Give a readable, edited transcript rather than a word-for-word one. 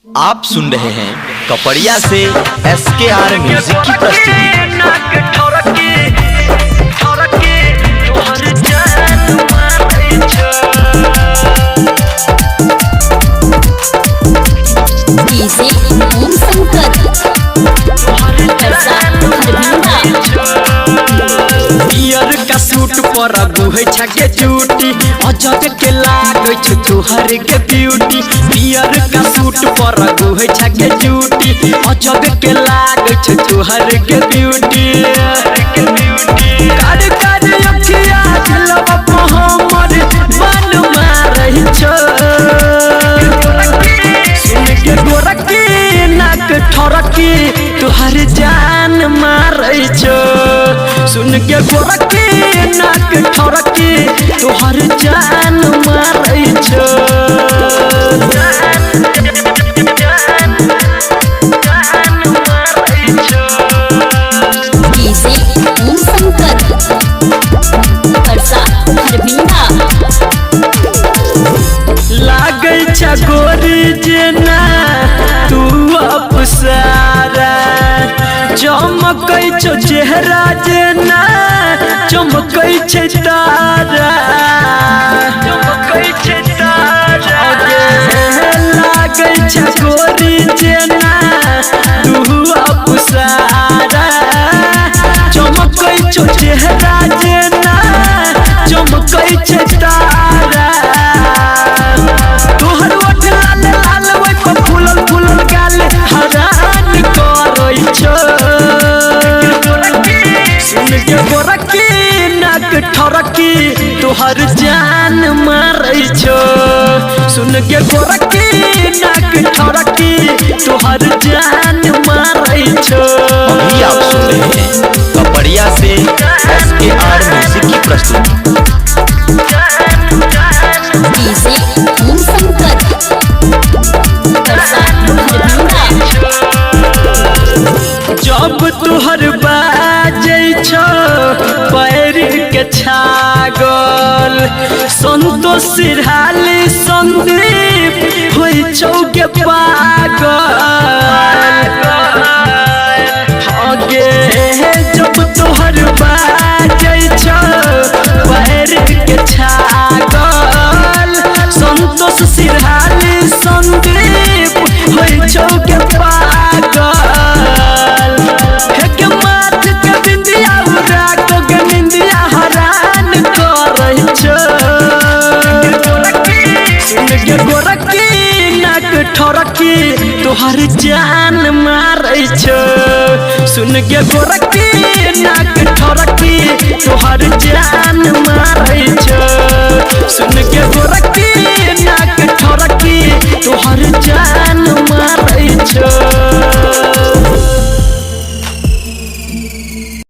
आप सुन रहे हैं कपड़िया से SKR म्यूजिक की प्रस्तुति। पियर का सूट पर गुहे छके चूटी अजब के लागे छ तोहर के ब्यूटी। पियर का सूट पर गुहे छके चूटी अजब के लागे छ तोहर के ब्यूटी। काड काड अखिया दिलवा पे हमर मन मारही छ। सुन के गोरकी नाक ठरकी तोहर जान मारै छ। सुन के गोरकी नाक ठरकी तोहर जान मारै छ। लागै छ गोरी जेना तू अपसारा चमकै छ चेहरा जेना चमकै छ तारा। लागै छ गोरी जेना तू अपसारा चमकै छ चेहरा जेना चमकै छ तारा। तोहर ओठ लाल लाल ओइ पर फूलल फूलल गाल हरान करै छ। सुन के गोरकी नाक ठरकी तोहर जान मारै छ। सुन के गोरकी नाक ठरकी तोहर जान मारै छ। अभी आप सुन रहे हैं कपड़िया से SKR म्यूजिक की प्रस्तुति। जब तोहर बाजै छ पैर के छागल संतोष सिरहाली संदीप होइ छौ के पागल। आगे जब तोहर बाजै छ पैर के छागल संतोष सिरहाली संदीप होइ छौ के पागल। एक माथ के बिंदिया उड़ा के निंदिया हरान करै छ। सुन के गोरकी नाक ठरकी तोहर जान मारै छ। सुन के गोरकी नाक ठरकी तोहर जान मारै छ। सुन के गोरकी